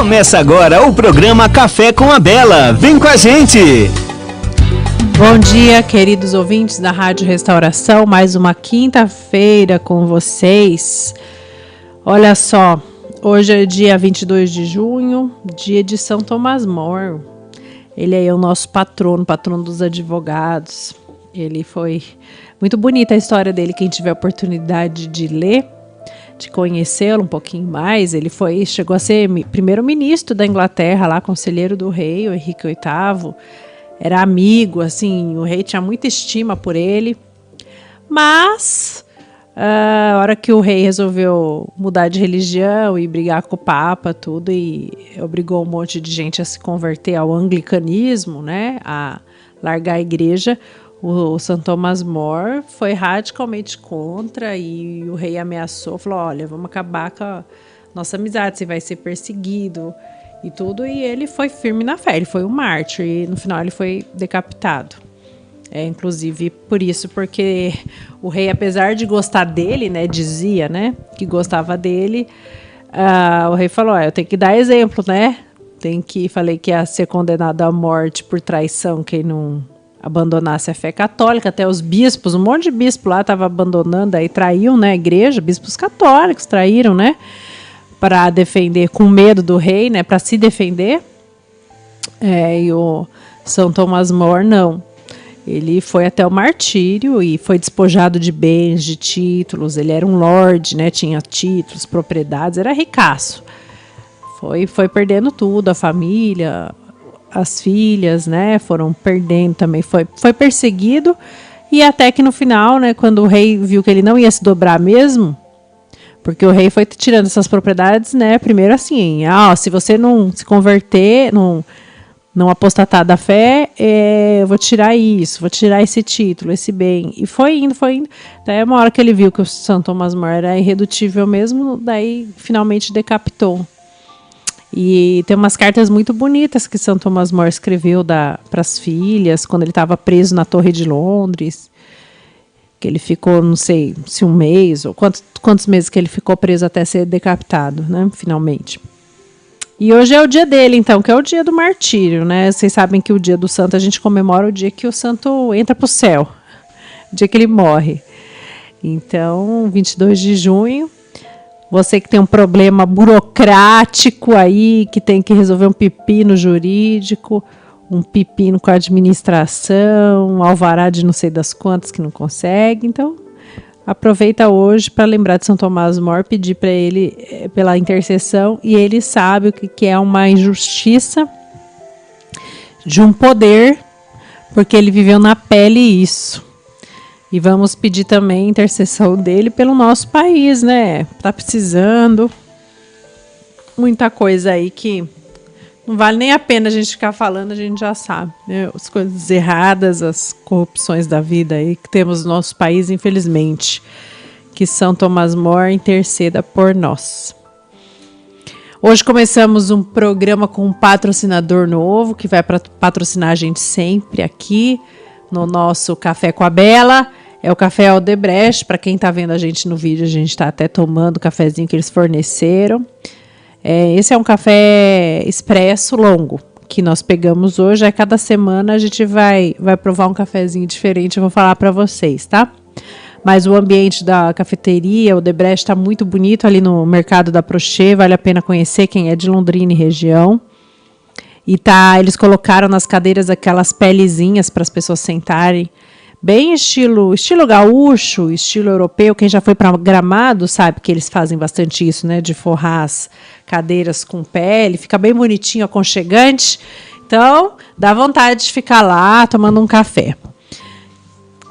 Começa agora o programa Café com a Bela. Vem com a gente! Bom dia, queridos ouvintes da Rádio Restauração. Mais uma quinta-feira com vocês. Olha só, hoje é dia 22 de junho, dia de São Tomás More. Ele é o nosso patrono dos advogados. Ele foi muito bonita a história dele. Quem tiver a oportunidade de ler, de conhecê-lo um pouquinho mais, ele chegou a ser primeiro-ministro da Inglaterra, lá, conselheiro do rei, o Henrique VIII. Era amigo, assim, o rei tinha muita estima por ele. Mas, a hora que o rei resolveu mudar de religião e brigar com o Papa, tudo, e obrigou um monte de gente a se converter ao anglicanismo, né, a largar a igreja, o São Tomás More foi radicalmente contra e o rei ameaçou, falou, olha, vamos acabar com a nossa amizade, você vai ser perseguido e tudo, e ele foi firme na fé, ele foi um mártir e no final ele foi decapitado. Inclusive por isso, porque o rei, apesar de gostar dele, né, dizia, né, que gostava dele, o rei falou, eu tenho que dar exemplo, né, falei que ia ser condenado à morte por traição quem não abandonasse a fé católica. Até os bispos, um monte de bispo lá estava abandonando, aí traiu, né, a igreja, bispos católicos traíram, né, para defender, com medo do rei, né, para se defender. E o São Tomás More não. Ele foi até o martírio e foi despojado de bens, de títulos. Ele era um lorde, né, tinha títulos, propriedades, era ricaço. Foi perdendo tudo, a família, as filhas, né, foram perdendo também, foi perseguido, e até que no final, né, quando o rei viu que ele não ia se dobrar mesmo, porque o rei foi tirando essas propriedades, né, primeiro assim, se você não se converter, não apostatar da fé, eu vou tirar isso, vou tirar esse título, esse bem, e foi indo, daí uma hora que ele viu que o São Tomás More era irredutível mesmo, daí finalmente decapitou. E tem umas cartas muito bonitas que São Tomás More escreveu para as filhas, quando ele estava preso na Torre de Londres, que ele ficou, não sei, se um mês, ou quantos meses que ele ficou preso até ser decapitado, né, finalmente. E hoje é o dia dele, então, que é o dia do martírio, né? Vocês sabem que o dia do santo a gente comemora o dia que o santo entra para o céu, o dia que ele morre. Então, 22 de junho... Você que tem um problema burocrático aí, que tem que resolver um pepino jurídico, um pepino com a administração, um alvará de não sei das quantas que não consegue. Então, aproveita hoje para lembrar de São Tomás More, pedir para ele pela intercessão, e ele sabe o que é uma injustiça de um poder, porque ele viveu na pele isso. E vamos pedir também a intercessão dele pelo nosso país, né? Tá precisando. Muita coisa aí que não vale nem a pena a gente ficar falando, a gente já sabe, né? As coisas erradas, as corrupções da vida aí que temos no nosso país, infelizmente. Que São Tomás More interceda por nós. Hoje começamos um programa com um patrocinador novo, que vai patrocinar a gente sempre aqui no nosso Café com a Bela. É o Café Odebrecht. Para quem está vendo a gente no vídeo, a gente está até tomando o cafezinho que eles forneceram. Esse é um café expresso longo que nós pegamos hoje. A cada semana a gente vai provar um cafezinho diferente, eu vou falar para vocês, tá? Mas o ambiente da cafeteria Odebrecht está muito bonito ali no Mercado da Prochê, vale a pena conhecer quem é de Londrina e região. E eles colocaram nas cadeiras aquelas pelezinhas para as pessoas sentarem, bem estilo gaúcho, estilo europeu. Quem já foi para Gramado sabe que eles fazem bastante isso, né, de forrar as cadeiras com pele, fica bem bonitinho, aconchegante. Então, dá vontade de ficar lá tomando um café.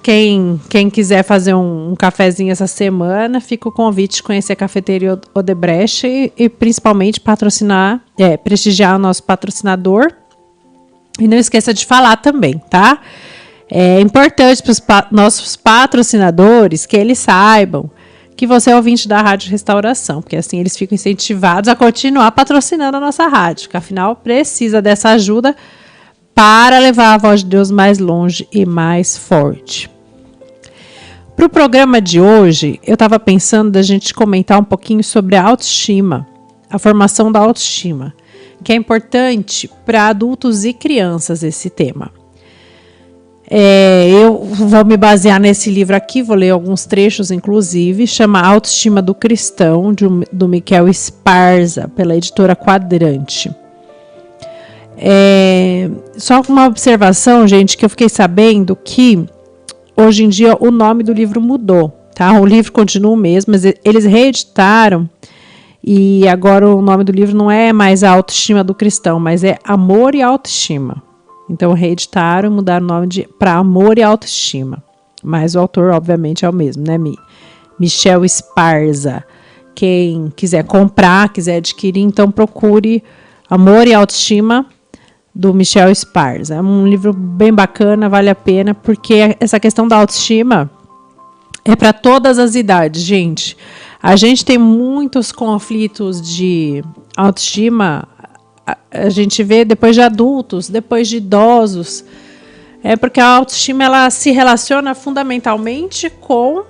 Quem quiser fazer um cafezinho essa semana, fica o convite de conhecer a cafeteria Odebrecht e principalmente prestigiar o nosso patrocinador. E não esqueça de falar também, tá? É importante para os nossos patrocinadores que eles saibam que você é ouvinte da Rádio Restauração, porque assim eles ficam incentivados a continuar patrocinando a nossa rádio, que afinal precisa dessa ajuda para levar a voz de Deus mais longe e mais forte. Para o programa de hoje, eu estava pensando da gente comentar um pouquinho sobre a autoestima, a formação da autoestima. que é importante para adultos e crianças esse tema. Eu vou me basear nesse livro aqui, vou ler alguns trechos, inclusive, chama Autoestima do Cristão, do Miquel Esparza, pela editora Quadrante. Só uma observação, gente, que eu fiquei sabendo que hoje em dia o nome do livro mudou, tá? O livro continua o mesmo, mas eles reeditaram e agora o nome do livro não é mais A Autoestima do Cristão, mas é Amor e Autoestima. Então reeditaram, mudaram o nome para Amor e Autoestima. Mas o autor, obviamente, é o mesmo, né? Michel Esparza. Quem quiser comprar, quiser adquirir, então procure Amor e Autoestima, do Michel Esparza. É um livro bem bacana, vale a pena, porque essa questão da autoestima é para todas as idades, gente. A gente tem muitos conflitos de autoestima, a gente vê depois de adultos, depois de idosos. Porque a autoestima ela se relaciona fundamentalmente com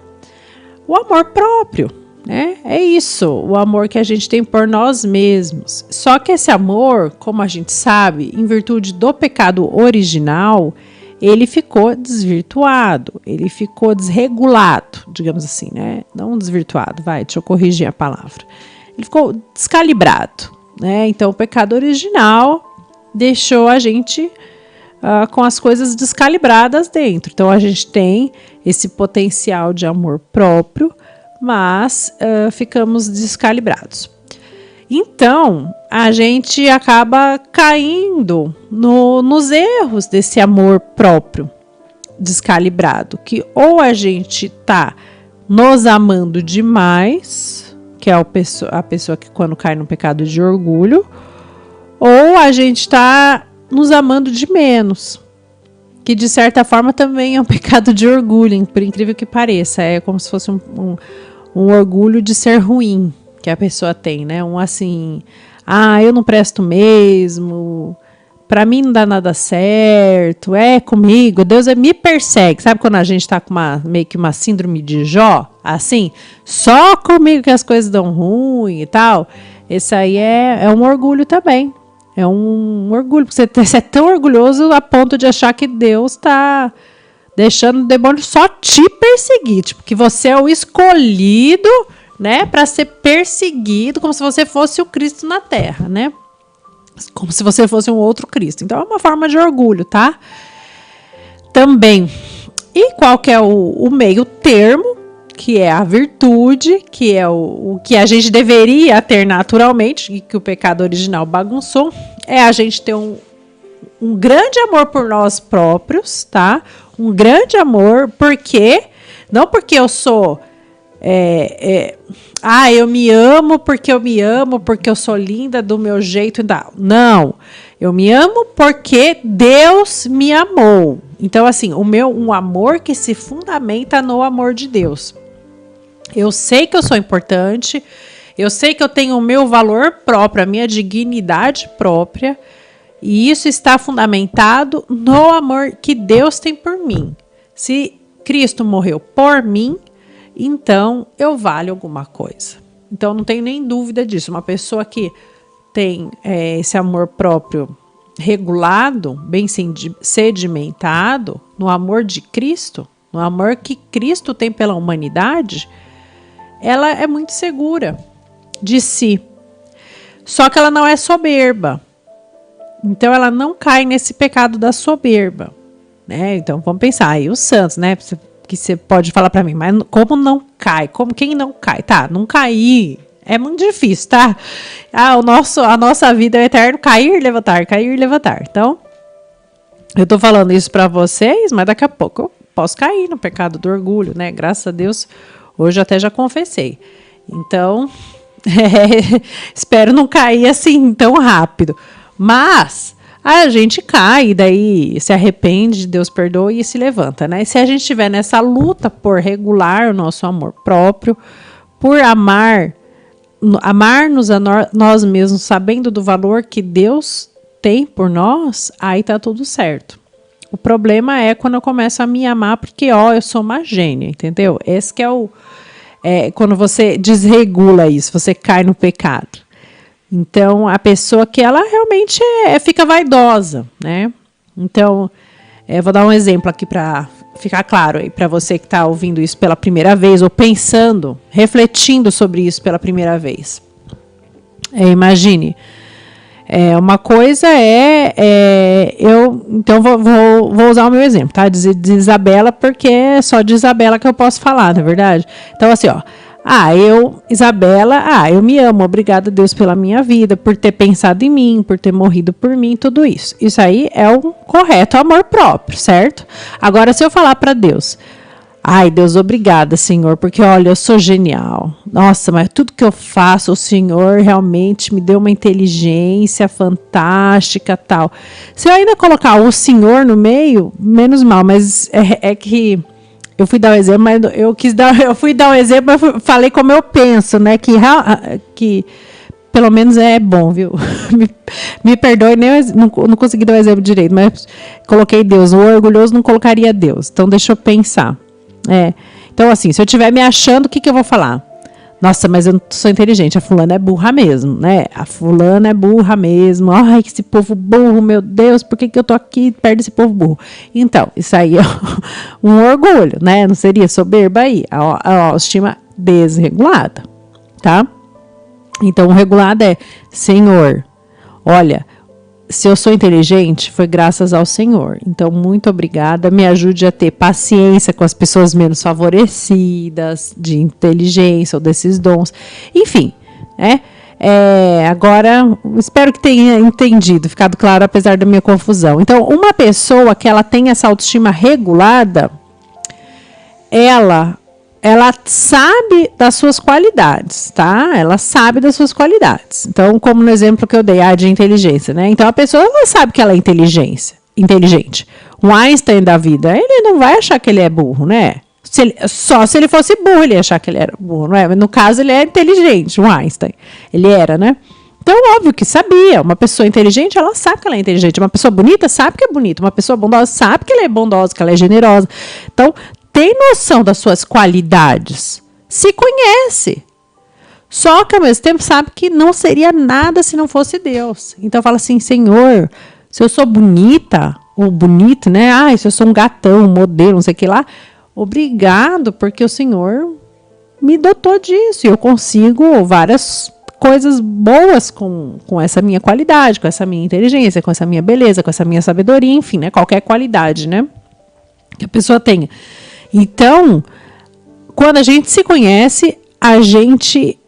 o amor próprio, né? É isso, o amor que a gente tem por nós mesmos. Só que esse amor, como a gente sabe, em virtude do pecado original, ele ficou desvirtuado, ele ficou desregulado, digamos assim, né? Não desvirtuado, deixa eu corrigir a palavra. Ele ficou descalibrado, né? Então, o pecado original deixou a gente com as coisas descalibradas dentro. Então, a gente tem esse potencial de amor próprio, mas ficamos descalibrados. Então, a gente acaba caindo nos erros desse amor próprio descalibrado, que ou a gente está nos amando demais, que é a pessoa que quando cai no pecado de orgulho, ou a gente está nos amando de menos, que de certa forma também é um pecado de orgulho, por incrível que pareça. É como se fosse um orgulho de ser ruim que a pessoa tem, né? Um eu não presto mesmo, pra mim não dá nada certo, comigo, Deus me persegue. Sabe quando a gente tá com meio que uma síndrome de Jó? Assim, só comigo que as coisas dão ruim e tal. Esse aí é um orgulho também. É um orgulho, porque você é tão orgulhoso a ponto de achar que Deus tá deixando o demônio só te perseguir. Tipo, que você é o escolhido, né, para ser perseguido, como se você fosse o Cristo na Terra, né? Como se você fosse um outro Cristo. Então, é uma forma de orgulho, tá? Também. E qual que é o meio termo, que é a virtude, que é o que a gente deveria ter naturalmente, e que o pecado original bagunçou, é a gente ter um grande amor por nós próprios, tá? Um grande amor, não porque eu sou... eu me amo porque eu sou linda do meu jeito e tal. Não, eu me amo porque Deus me amou. Então, assim, um amor que se fundamenta no amor de Deus. Eu sei que eu sou importante, eu sei que eu tenho o meu valor próprio, a minha dignidade própria, e isso está fundamentado no amor que Deus tem por mim. Se Cristo morreu por mim, então eu valho alguma coisa. Então não tenho nem dúvida disso. Uma pessoa que tem esse amor próprio regulado, bem sedimentado, no amor de Cristo, no amor que Cristo tem pela humanidade, ela é muito segura de si. Só que ela não é soberba. Então ela não cai nesse pecado da soberba, né? Então vamos pensar aí os santos, né? Que você pode falar para mim, mas como não cai? Quem não cai? Tá, não cair é muito difícil, tá? A nossa vida é eterno, cair, levantar. Então, eu tô falando isso para vocês, mas daqui a pouco eu posso cair no pecado do orgulho, né? Graças a Deus, hoje até já confessei. Então, espero não cair assim tão rápido. Mas a gente cai, daí se arrepende, Deus perdoa e se levanta, né? E se a gente estiver nessa luta por regular o nosso amor próprio, por amar-nos a nós mesmos, sabendo do valor que Deus tem por nós, aí tá tudo certo. O problema é quando eu começo a me amar porque, eu sou uma gênia, entendeu? Esse que é quando você desregula isso, você cai no pecado. Então, a pessoa que ela realmente fica vaidosa, né? Então, vou dar um exemplo aqui para ficar claro aí para você que está ouvindo isso pela primeira vez ou pensando, refletindo sobre isso pela primeira vez. Imagine, uma coisa então vou usar o meu exemplo, tá? De Isabela, porque é só de Isabela que eu posso falar, não é verdade? Então, assim, ó. Isabela, eu me amo, obrigada a Deus pela minha vida, por ter pensado em mim, por ter morrido por mim, tudo isso. Isso aí é o correto amor próprio, certo? Agora, se eu falar para Deus, Deus, obrigada, Senhor, porque olha, eu sou genial. Nossa, mas tudo que eu faço, o Senhor realmente me deu uma inteligência fantástica, tal. Se eu ainda colocar o Senhor no meio, menos mal, mas é que eu fui dar um exemplo, mas eu fui dar um exemplo, mas falei como eu penso, né? Que pelo menos é bom, viu? Me perdoe, não consegui dar um exemplo direito, mas coloquei Deus. O orgulhoso não colocaria Deus. Então, deixa eu pensar. Então, assim, se eu estiver me achando, o que eu vou falar? Nossa, mas eu não sou inteligente, a fulana é burra mesmo, né? A fulana é burra mesmo. Ai, que esse povo burro, meu Deus, por que eu tô aqui perto desse povo burro? Então, isso aí é um orgulho, né? Não seria soberba aí? A autoestima desregulada, tá? Então, o regulado é, Senhor, olha, se eu sou inteligente, foi graças ao Senhor. Então, muito obrigada. Me ajude a ter paciência com as pessoas menos favorecidas, de inteligência ou desses dons. Enfim, né? Agora, espero que tenha entendido, ficado claro, apesar da minha confusão. Então, uma pessoa que ela tem essa autoestima regulada, ela sabe das suas qualidades, tá? Ela sabe das suas qualidades. Então, como no exemplo que eu dei, de inteligência, né? Então, a pessoa ela sabe que ela é inteligente. Um Einstein da vida, ele não vai achar que ele é burro, né? Só se ele fosse burro, ele ia achar que ele era burro, não é? Mas no caso, ele é inteligente, um Einstein. Ele era, né? Então, óbvio que sabia. Uma pessoa inteligente, ela sabe que ela é inteligente. Uma pessoa bonita, sabe que é bonita. Uma pessoa bondosa, sabe que ela é bondosa, que ela é generosa. Então, tem noção das suas qualidades, se conhece. Só que, ao mesmo tempo, sabe que não seria nada se não fosse Deus. Então, fala assim, Senhor, se eu sou bonita, ou bonito, né? Se eu sou um gatão, um modelo, não sei o que lá, obrigado, porque o Senhor me dotou disso. E eu consigo várias coisas boas com essa minha qualidade, com essa minha inteligência, com essa minha beleza, com essa minha sabedoria, enfim, né? Qualquer qualidade, né? Que a pessoa tenha. Então, quando a gente se conhece, a gente,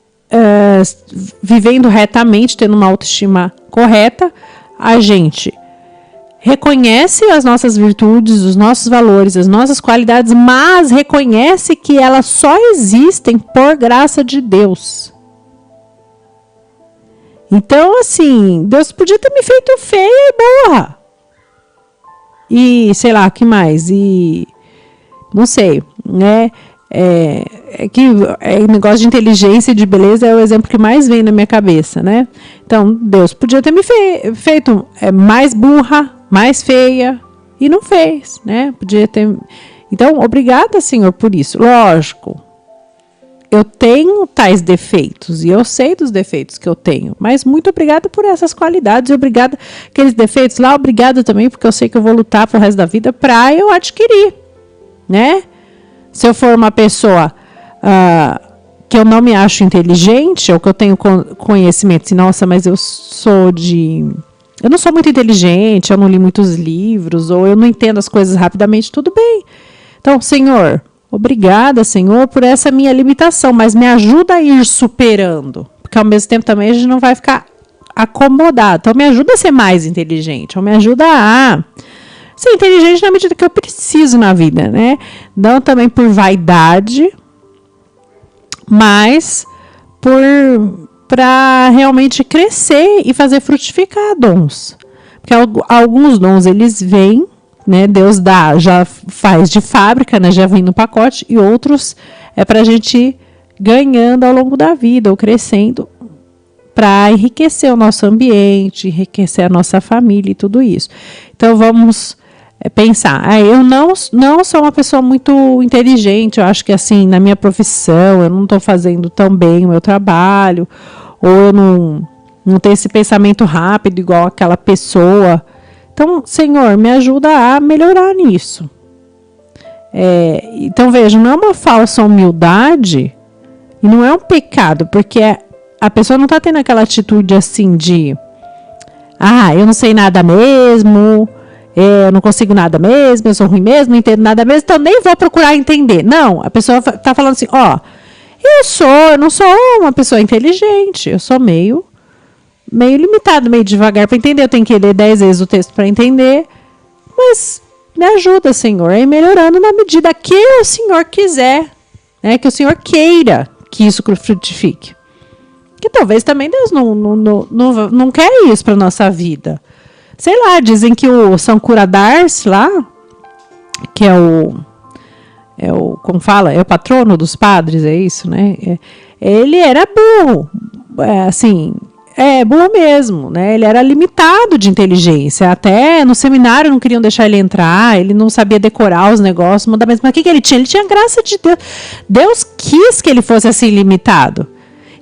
vivendo retamente, tendo uma autoestima correta, a gente reconhece as nossas virtudes, os nossos valores, as nossas qualidades, mas reconhece que elas só existem por graça de Deus. Então, assim, Deus podia ter me feito feia e burra. E, sei lá, o que mais? E não sei, né? Que negócio de inteligência e de beleza é o exemplo que mais vem na minha cabeça, né? Então, Deus podia ter me feito mais burra, mais feia, e não fez, né? Podia ter. Então, obrigada, Senhor, por isso. Lógico, eu tenho tais defeitos, e eu sei dos defeitos que eu tenho, mas muito obrigada por essas qualidades, e obrigada aqueles defeitos lá, obrigada também, porque eu sei que eu vou lutar pro resto da vida para eu adquirir. Né? Se eu for uma pessoa que eu não me acho inteligente, ou que eu tenho conhecimento, assim, nossa, mas eu não sou muito inteligente, eu não li muitos livros, ou eu não entendo as coisas rapidamente, tudo bem. Então, Senhor, obrigada, Senhor, por essa minha limitação, mas me ajuda a ir superando, porque ao mesmo tempo também a gente não vai ficar acomodado. Então, me ajuda a ser mais inteligente, ou me ajuda a ser inteligente na medida que eu preciso na vida, né? Não também por vaidade, mas para realmente crescer e fazer frutificar dons. Porque alguns dons, eles vêm, né? Deus dá, já faz de fábrica, né? Já vem no pacote, e outros é para a gente ir ganhando ao longo da vida, ou crescendo, para enriquecer o nosso ambiente, enriquecer a nossa família e tudo isso. Então, vamos pensar, eu não sou uma pessoa muito inteligente, eu acho que assim, na minha profissão, eu não estou fazendo tão bem o meu trabalho, ou eu não ter esse pensamento rápido igual aquela pessoa. Então, Senhor, me ajuda a melhorar nisso. Então, veja, não é uma falsa humildade e não é um pecado, porque a pessoa não está tendo aquela atitude assim de eu não sei nada mesmo, eu não consigo nada mesmo, eu sou ruim mesmo, não entendo nada mesmo, então nem vou procurar entender. Não, a pessoa está falando assim, eu não sou uma pessoa inteligente, eu sou meio limitado, meio devagar para entender, eu tenho que ler 10 vezes o texto para entender, mas me ajuda, Senhor, a ir melhorando na medida que o Senhor quiser, né, que o Senhor queira que isso frutifique. Que talvez também Deus não quer isso para nossa vida. Sei lá, dizem que o São Curadars lá, que como fala, é o patrono dos padres, é isso, né? Ele era burro, burro mesmo, né? Ele era limitado de inteligência, até no seminário não queriam deixar ele entrar, ele não sabia decorar os negócios, mas o que ele tinha? Ele tinha graça de Deus. Deus quis que ele fosse assim limitado.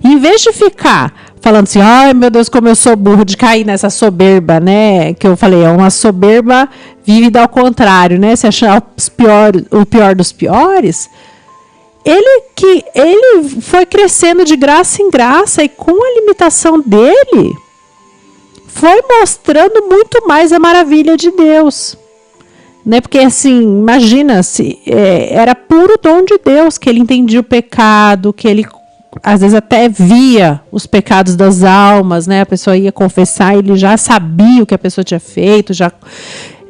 E em vez de ficar falando assim, ai meu Deus, como eu sou burro, de cair nessa soberba, né? Que eu falei, é uma soberba vívida ao contrário, né? Se achar o pior dos piores. Ele foi crescendo de graça em graça e com a limitação dele, foi mostrando muito mais a maravilha de Deus. Né? Porque assim, imagina, se era puro dom de Deus, que ele entendia o pecado, que ele às vezes até via os pecados das almas, né? A pessoa ia confessar, ele já sabia o que a pessoa tinha feito,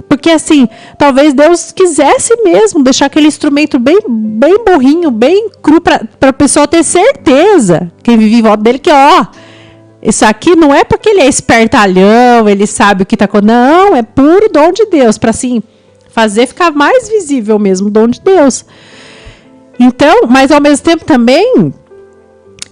porque assim, talvez Deus quisesse mesmo deixar aquele instrumento bem burrinho, bem cru, para a pessoa ter certeza, quem vive em volta dele, que isso aqui não é porque ele é espertalhão, ele sabe o que está acontecendo, não, é puro dom de Deus, para assim, fazer ficar mais visível mesmo o dom de Deus. Então, mas ao mesmo tempo também,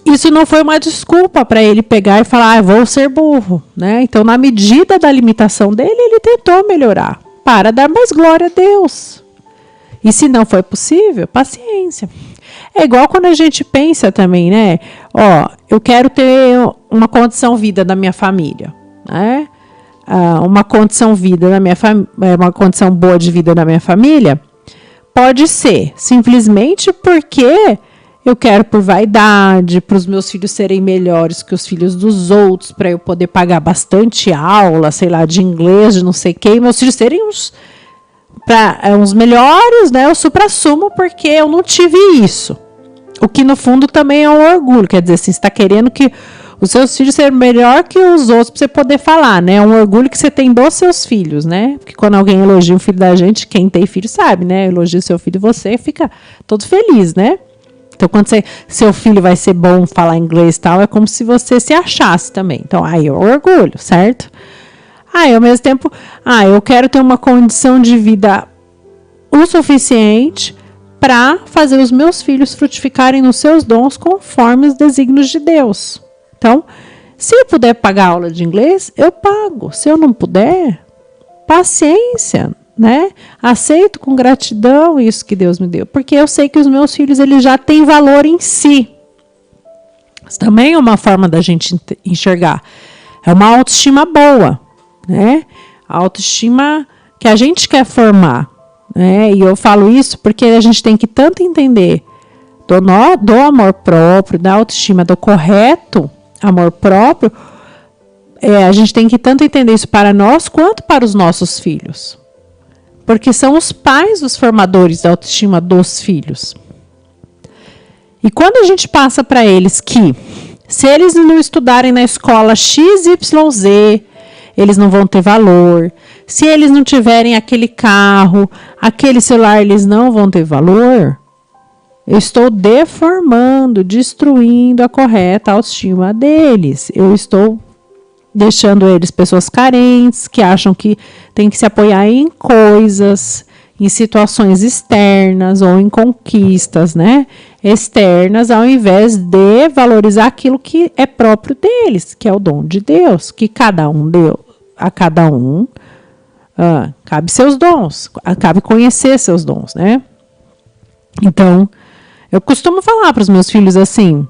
isso não foi uma desculpa para ele pegar e falar, vou ser burro, né? Então, na medida da limitação dele, ele tentou melhorar, para dar mais glória a Deus. E se não foi possível, paciência. É igual quando a gente pensa também, né? Eu quero ter uma condição vida da minha família, né? Uma condição vida da minha uma condição boa de vida da minha família, pode ser simplesmente porque eu quero por vaidade, para os meus filhos serem melhores que os filhos dos outros, para eu poder pagar bastante aula, sei lá, de inglês, de não sei o quê, e meus filhos serem uns melhores, né? O supra-sumo, porque eu não tive isso. O que, no fundo, também é um orgulho. Quer dizer, assim, você está querendo que os seus filhos sejam melhor que os outros para você poder falar, né? É um orgulho que você tem dos seus filhos, né? Porque quando alguém elogia o filho da gente, quem tem filho sabe, né? Elogia o seu filho, você fica todo feliz, né? Então, quando seu filho vai ser bom falar inglês e tal, é como se você se achasse também. Então, aí é o orgulho, certo? Ao mesmo tempo, eu quero ter uma condição de vida o suficiente para fazer os meus filhos frutificarem nos seus dons conforme os desígnios de Deus. Então, se eu puder pagar aula de inglês, eu pago. Se eu não puder, paciência, né? Aceito com gratidão isso que Deus me deu, porque eu sei que os meus filhos eles já têm valor em si. Isso também é uma forma da gente enxergar. É uma autoestima boa, né? A autoestima que a gente quer formar, né? E eu falo isso porque a gente tem que tanto entender do amor próprio, da autoestima, do correto amor próprio. A gente tem que tanto entender isso para nós quanto para os nossos filhos. Porque são os pais os formadores da autoestima dos filhos. E quando a gente passa para eles que, se eles não estudarem na escola XYZ, eles não vão ter valor. Se eles não tiverem aquele carro, aquele celular, eles não vão ter valor. Eu estou deformando, destruindo a correta autoestima deles. Eu estou deixando eles pessoas carentes, que acham que tem que se apoiar em coisas, em situações externas ou em conquistas, né, externas, ao invés de valorizar aquilo que é próprio deles, que é o dom de Deus, que cada um deu, a cada um cabe seus dons, cabe conhecer seus dons, né? Então, eu costumo falar para os meus filhos assim,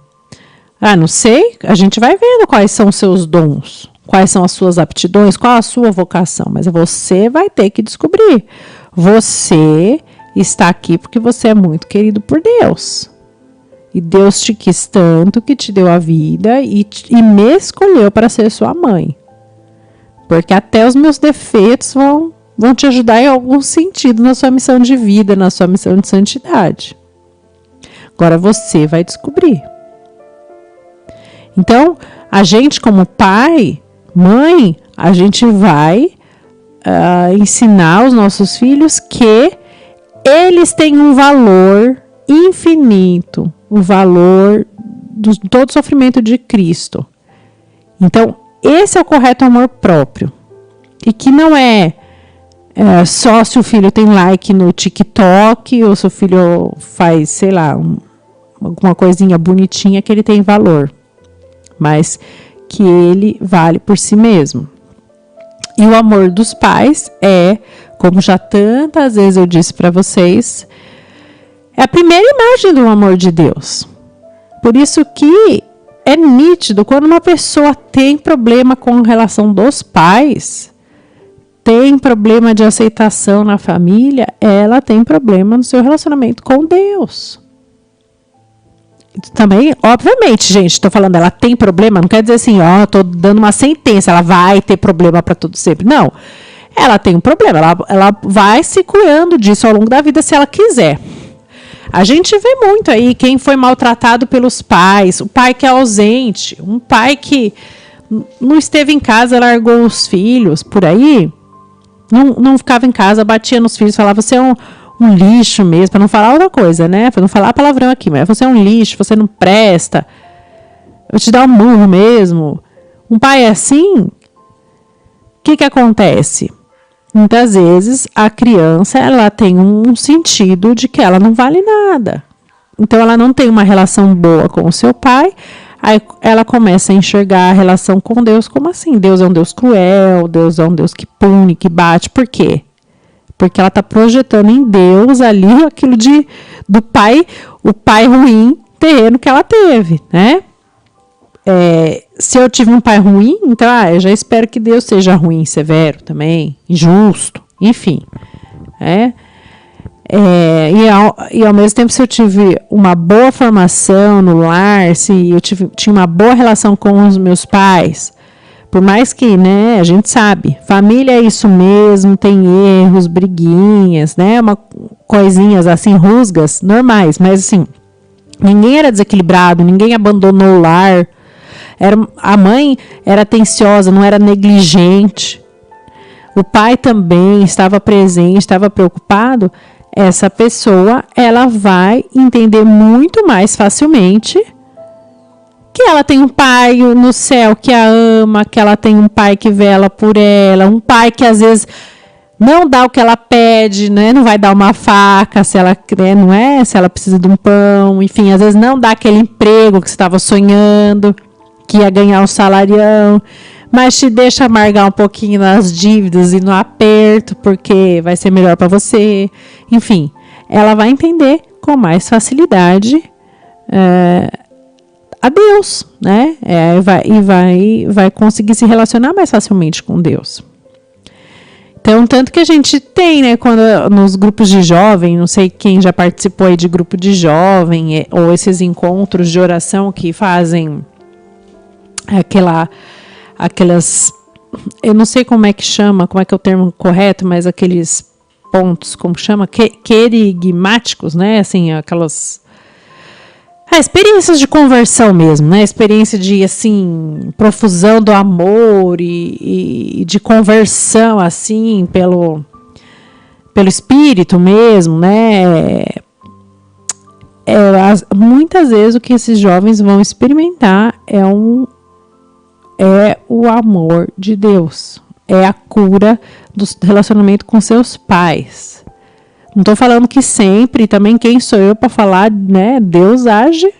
Ah, não sei. A gente vai vendo quais são os seus dons, quais são as suas aptidões, qual a sua vocação. Mas você vai ter que descobrir. Você está aqui porque você é muito querido por Deus. E Deus te quis tanto que te deu a vida e me escolheu para ser sua mãe. Porque até os meus defeitos vão te ajudar em algum sentido na sua missão de vida, na sua missão de santidade. Agora você vai descobrir. Então, a gente como pai, mãe, a gente vai ensinar os nossos filhos que eles têm um valor infinito, o valor de todo o sofrimento de Cristo. Então, esse é o correto amor próprio. E que não é só se o filho tem like no TikTok ou se o filho faz, sei lá, alguma coisinha bonitinha que ele tem valor. Mas que ele vale por si mesmo. E o amor dos pais é, como já tantas vezes eu disse para vocês, é a primeira imagem do amor de Deus. Por isso que é nítido, quando uma pessoa tem problema com a relação dos pais, tem problema de aceitação na família, ela tem problema no seu relacionamento com Deus. Também, obviamente, gente, estou falando, ela tem problema, não quer dizer assim, estou dando uma sentença, ela vai ter problema para tudo sempre. Não, ela tem um problema, ela vai se curando disso ao longo da vida se ela quiser. A gente vê muito aí quem foi maltratado pelos pais, o pai que é ausente, um pai que não esteve em casa, largou os filhos por aí, não ficava em casa, batia nos filhos, falava, você é um lixo mesmo, para não falar outra coisa, né? Para não falar palavrão aqui, mas você é um lixo, você não presta, eu vou te dar um murro mesmo. Um pai é assim, o que acontece? Muitas vezes a criança ela tem um sentido de que ela não vale nada. Então ela não tem uma relação boa com o seu pai, aí ela começa a enxergar a relação com Deus como assim? Deus é um Deus cruel, Deus é um Deus que pune, que bate. Por quê? Porque ela está projetando em Deus ali aquilo do pai, o pai ruim terreno que ela teve, né? Se eu tive um pai ruim, então eu já espero que Deus seja ruim, severo também, injusto, enfim. E ao mesmo tempo, se eu tive uma boa formação no lar, se eu tinha uma boa relação com os meus pais, por mais que, né, a gente sabe, família é isso mesmo, tem erros, briguinhas, né, coisinhas assim, rusgas, normais, mas assim, ninguém era desequilibrado, ninguém abandonou o lar, a mãe era atenciosa, não era negligente, o pai também estava presente, estava preocupado, essa pessoa, ela vai entender muito mais facilmente que ela tem um pai no céu que a ama, que ela tem um pai que vela por ela, um pai que às vezes não dá o que ela pede, né? Não vai dar uma faca se ela quer, não é? Se ela precisa de um pão, enfim, às vezes não dá aquele emprego que você estava sonhando, que ia ganhar um salarião, mas te deixa amargar um pouquinho nas dívidas e no aperto, porque vai ser melhor para você. Enfim, ela vai entender com mais facilidade a Deus, né? Vai conseguir se relacionar mais facilmente com Deus. Então, tanto que a gente tem, né, quando nos grupos de jovem, não sei quem já participou aí de grupo de jovem, ou esses encontros de oração que fazem aquelas, eu não sei como é que chama, como é que é o termo correto, mas aqueles pontos, como chama? Querigmáticos, né? Assim, aquelas experiências de conversão mesmo, né? Experiência de, assim, profusão do amor e de conversão, assim, pelo espírito mesmo, né? Muitas vezes o que esses jovens vão experimentar é o amor de Deus. É a cura do relacionamento com seus pais. Não estou falando que sempre, também quem sou eu para falar, né? Deus age,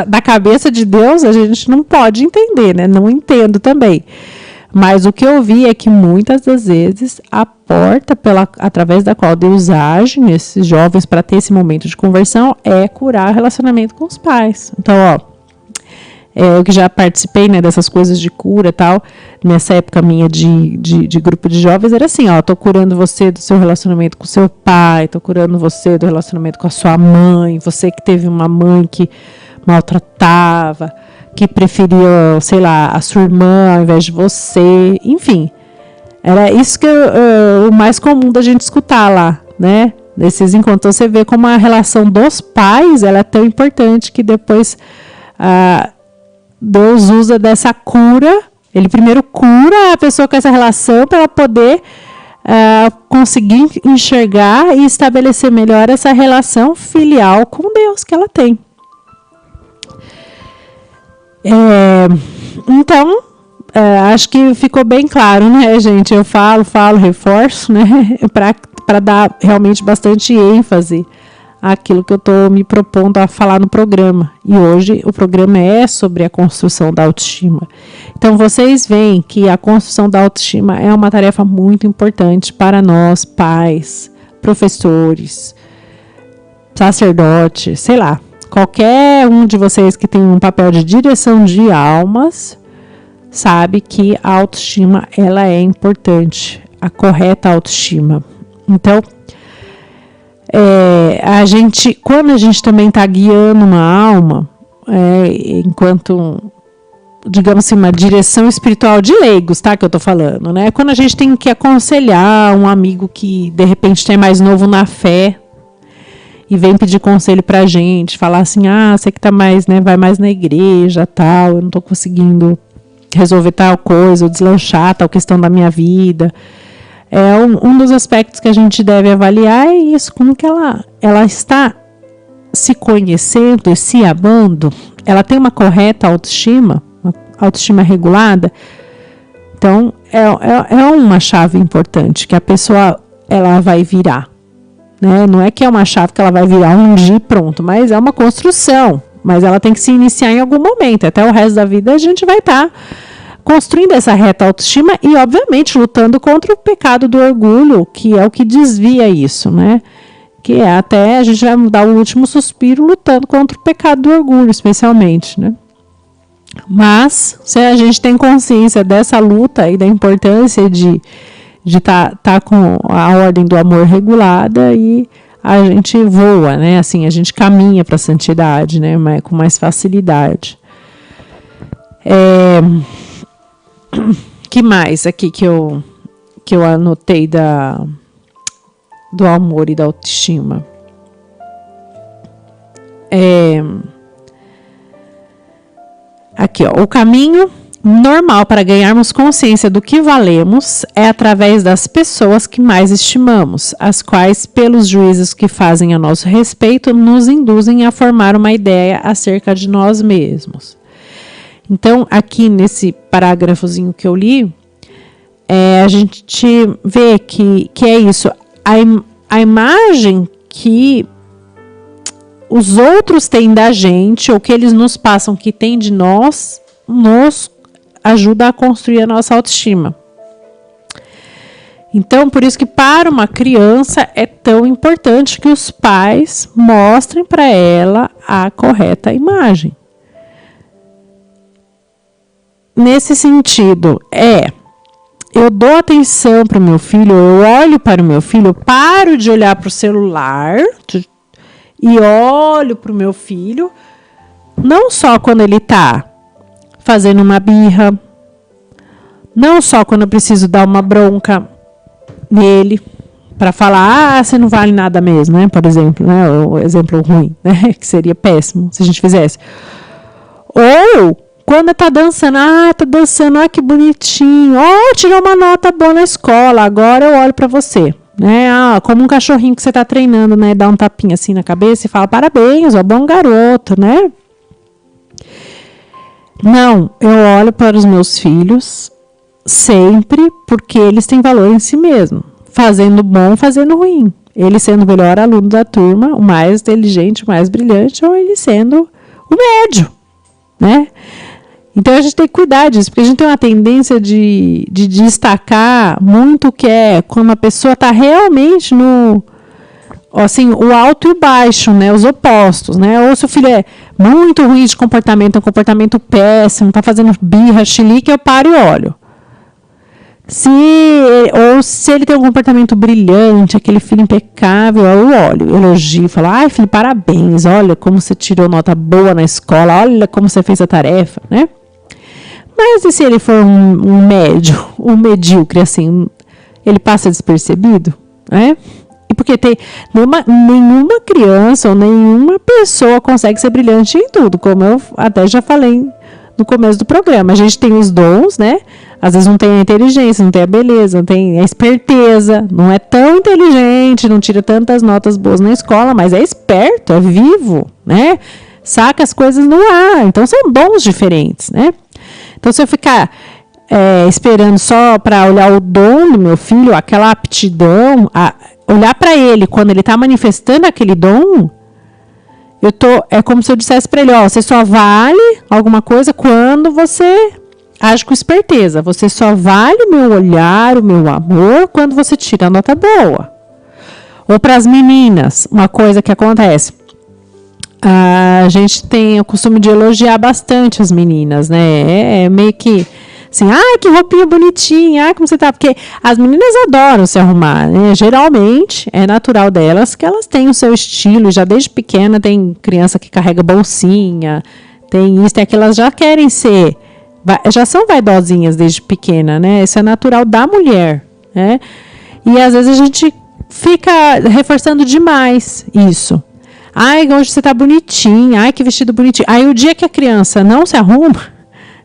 da cabeça de Deus a gente não pode entender, né? Não entendo também. Mas o que eu vi é que muitas das vezes a porta através da qual Deus age nesses jovens para ter esse momento de conversão é curar o relacionamento com os pais. Então, Eu que já participei, né, dessas coisas de cura e tal, nessa época minha de grupo de jovens, era assim, ó, tô curando você do seu relacionamento com seu pai, tô curando você do relacionamento com a sua mãe, você que teve uma mãe que maltratava, que preferia, sei lá, a sua irmã ao invés de você, enfim. Era isso que o mais comum da gente escutar lá, né? Nesses encontros. Então, você vê como a relação dos pais ela é tão importante que depois Deus usa dessa cura. Ele primeiro cura a pessoa com essa relação para ela poder conseguir enxergar e estabelecer melhor essa relação filial com Deus que ela tem. Então, acho que ficou bem claro, né, gente? Eu falo, reforço, né, para dar realmente bastante ênfase àquilo que eu estou me propondo a falar no programa. E hoje o programa é sobre a construção da autoestima. Então, vocês veem que a construção da autoestima é uma tarefa muito importante para nós, pais, professores, sacerdotes, sei lá. Qualquer um de vocês que tem um papel de direção de almas sabe que a autoestima ela é importante, a correta autoestima. Então, quando a gente também está guiando uma alma, enquanto, digamos assim, uma direção espiritual de leigos, tá, que eu estou falando, né? Quando a gente tem que aconselhar um amigo que de repente é mais novo na fé, e vem pedir conselho pra gente, falar assim, você que tá mais, né, vai mais na igreja, tal, eu não tô conseguindo resolver tal coisa, ou deslanchar tal questão da minha vida. Um dos aspectos que a gente deve avaliar é isso, como que ela está se conhecendo e se amando, ela tem uma correta autoestima, uma autoestima regulada. Então, é uma chave importante que a pessoa ela vai virar. Né? Não é que é uma chave que ela vai virar um dia e pronto, mas é uma construção. Mas ela tem que se iniciar em algum momento. Até o resto da vida a gente vai estar construindo essa reta autoestima e, obviamente, lutando contra o pecado do orgulho, que é o que desvia isso, né? Que até a gente vai dar o último suspiro lutando contra o pecado do orgulho, especialmente, né? Mas, se a gente tem consciência dessa luta e da importância de tá com a ordem do amor regulada e a gente voa, né? Assim, a gente caminha para a santidade, né? Com mais facilidade. Que mais aqui que eu anotei do amor e da autoestima? Aqui, ó, o caminho normal para ganharmos consciência do que valemos é através das pessoas que mais estimamos, as quais, pelos juízos que fazem a nosso respeito, nos induzem a formar uma ideia acerca de nós mesmos. Então, aqui nesse parágrafozinho que eu li, a gente vê que é isso, a imagem que os outros têm da gente, ou que eles nos passam que tem de nós, nos ajuda a construir a nossa autoestima. Então, por isso que para uma criança é tão importante que os pais mostrem para ela a correta imagem. Nesse sentido, eu dou atenção para o meu filho, eu olho para o meu filho, eu paro de olhar para o celular e olho para o meu filho, não só quando ele está fazendo uma birra, não só quando eu preciso dar uma bronca nele, para falar, você não vale nada mesmo, né? Por exemplo, né? O exemplo ruim, né? Que seria péssimo se a gente fizesse. Ou quando tá dançando, tá dançando, que bonitinho, tirou uma nota boa na escola, agora eu olho para você, né? Como um cachorrinho que você tá treinando, né? Dá um tapinha assim na cabeça e fala, parabéns, bom garoto, né? Não, eu olho para os meus filhos sempre porque eles têm valor em si mesmo. Fazendo bom, fazendo ruim. Ele sendo o melhor aluno da turma, o mais inteligente, o mais brilhante, ou ele sendo o médio, né? Então a gente tem que cuidar disso, porque a gente tem uma tendência de destacar muito o que é quando a pessoa está realmente no assim, o alto e o baixo, né? Os opostos, né? Ou se o filho é muito ruim de comportamento, um comportamento péssimo, tá fazendo birra, chilique, eu paro e olho. Ou se ele tem um comportamento brilhante, aquele filho impecável, eu olho, elogio, falo, ai filho, parabéns, olha como você tirou nota boa na escola, olha como você fez a tarefa, né? Mas e se ele for um médio, um medíocre, assim, ele passa despercebido, né? E porque nenhuma criança ou nenhuma pessoa consegue ser brilhante em tudo, como eu até já falei no começo do programa. A gente tem os dons, né? Às vezes não tem a inteligência, não tem a beleza, não tem a esperteza, não é tão inteligente, não tira tantas notas boas na escola, mas é esperto, é vivo, né? Saca as coisas no ar. Então são dons diferentes, né? Então se eu ficar esperando só para olhar o dom do meu filho, aquela aptidão, olhar para ele quando ele está manifestando aquele dom, é como se eu dissesse para ele, você só vale alguma coisa quando você age com esperteza. Você só vale o meu olhar, o meu amor, quando você tira a nota boa. Ou para as meninas, uma coisa que acontece. A gente tem o costume de elogiar bastante as meninas, né? É meio que assim, que roupinha bonitinha, como você tá? Porque as meninas adoram se arrumar, né? Geralmente, é natural delas que elas têm o seu estilo, já desde pequena tem criança que carrega bolsinha, tem isso, tem aquilo, elas já querem ser, já são vaidosinhas desde pequena, né? Isso é natural da mulher, né? E às vezes a gente fica reforçando demais isso. Hoje você tá bonitinha, que vestido bonitinho. Aí o dia que a criança não se arruma,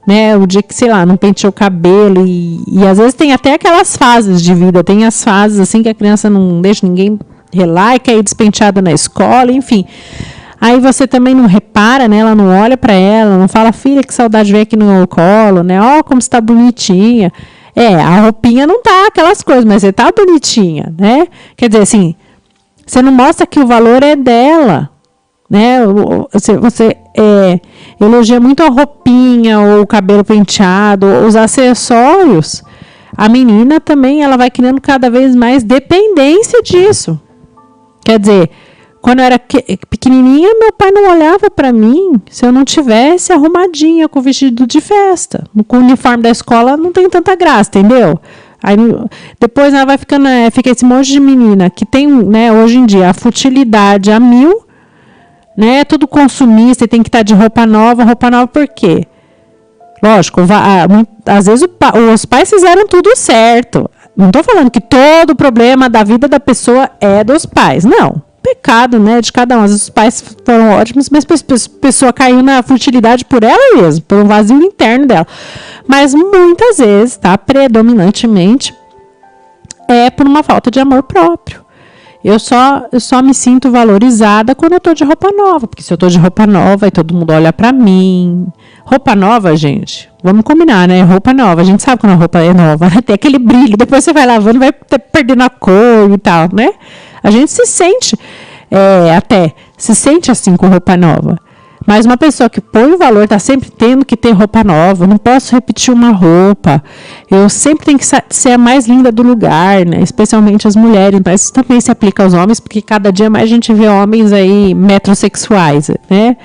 né, o dia que, sei lá, não penteou o cabelo e às vezes tem até aquelas fases de vida, tem as fases assim que a criança não deixa ninguém relar e quer ir despenteada na escola, enfim. Aí você também não repara, né, ela não olha para ela, não fala, filha, que saudade de ver aqui no meu colo, né, como você tá bonitinha. A roupinha não tá aquelas coisas, mas você tá bonitinha, né, quer dizer assim, você não mostra que o valor é dela, né? Você elogia muito a roupinha, ou o cabelo penteado, ou os acessórios. A menina também, ela vai criando cada vez mais dependência disso. Quer dizer, quando eu era pequenininha, meu pai não olhava para mim se eu não tivesse arrumadinha com vestido de festa. Com o uniforme da escola não tem tanta graça, entendeu? Aí, depois ela vai ficando, fica esse monte de menina que tem, né, hoje em dia, a futilidade a 1000, né, tudo consumista, e tem que estar de roupa nova por quê? Lógico, às vezes os pais fizeram tudo certo. Não estou falando que todo o problema da vida da pessoa é dos pais, não. Pecado, né, de cada um. Às vezes os pais foram ótimos, mas a pessoa caiu na futilidade por ela mesma, por um vazio interno dela. Mas muitas vezes, tá, predominantemente, é por uma falta de amor próprio. Eu só me sinto valorizada quando eu tô de roupa nova, porque se eu tô de roupa nova e todo mundo olha pra mim. Roupa nova, gente, vamos combinar, né? Roupa nova, a gente sabe quando a roupa é nova, tem aquele brilho, depois você vai lavando, vai perdendo a cor e tal, né? A gente se sente, se sente assim com roupa nova. Mas uma pessoa que põe o valor, está sempre tendo que ter roupa nova, não posso repetir uma roupa, eu sempre tenho que ser a mais linda do lugar, né? Especialmente as mulheres, então isso também se aplica aos homens, porque cada dia mais a gente vê homens aí metrosexuais, né?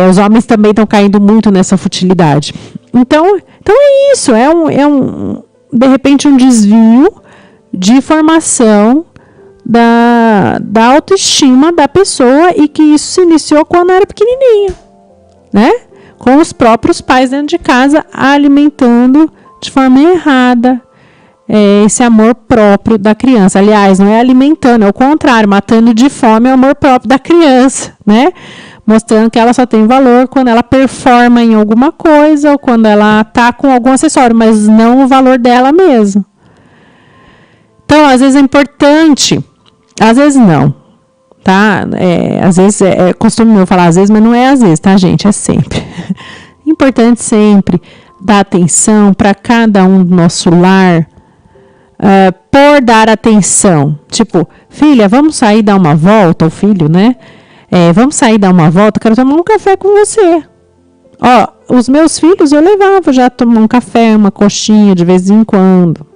Os homens também estão caindo muito nessa futilidade. Então é isso, de repente um desvio de formação da autoestima da pessoa, e que isso se iniciou quando era pequenininha, né? Com os próprios pais dentro de casa alimentando de forma errada esse amor próprio da criança. Aliás, não é alimentando, é o contrário, matando de fome o amor próprio da criança, né? Mostrando que ela só tem valor quando ela performa em alguma coisa ou quando ela tá com algum acessório, mas não o valor dela mesmo. Então, às vezes é importante, às vezes não, tá? Às vezes é costume meu falar às vezes, mas não é às vezes, tá, gente? É sempre. Importante sempre dar atenção para cada um do nosso lar, por dar atenção. Tipo, filha, vamos sair dar uma volta, o filho, né? Vamos sair dar uma volta, quero tomar um café com você. Os meus filhos eu levava já tomar um café, uma coxinha de vez em quando.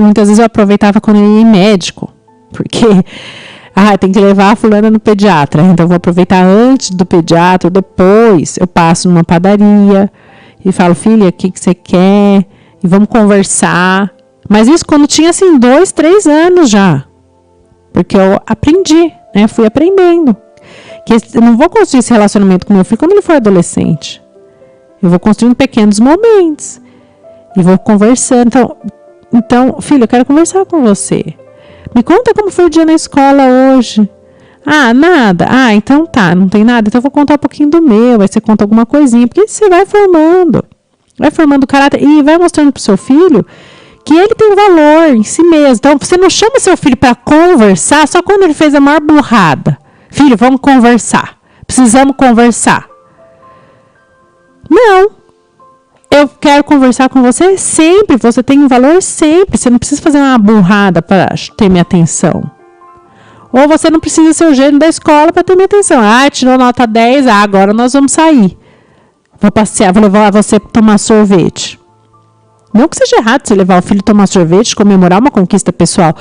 Muitas vezes eu aproveitava quando eu ia em médico, Porque tem que levar a fulana no pediatra. Então, eu vou aproveitar antes do pediatra, depois eu passo numa padaria e falo, filha, o que você quer? E vamos conversar. Mas isso quando tinha, assim, 2, 3 anos já. Porque eu aprendi, né? Fui aprendendo. Que eu não vou construir esse relacionamento com meu filho quando ele for adolescente. Eu vou construindo pequenos momentos. E vou conversando. Então, filho, eu quero conversar com você. Me conta como foi o dia na escola hoje. Nada. Então tá, não tem nada. Então eu vou contar um pouquinho do meu. Aí você conta alguma coisinha. Porque você vai formando. Vai formando o caráter. E vai mostrando pro seu filho que ele tem valor em si mesmo. Então você não chama seu filho para conversar só quando ele fez a maior burrada. Filho, vamos conversar. Precisamos conversar. Não. Eu quero conversar com você sempre. Você tem um valor sempre. Você não precisa fazer uma burrada para ter minha atenção. Ou você não precisa ser o gênio da escola para ter minha atenção. Tirou nota 10. Agora nós vamos sair. Vou passear, vou levar você para tomar sorvete. Não que seja errado você levar o filho tomar sorvete, comemorar uma conquista pessoal.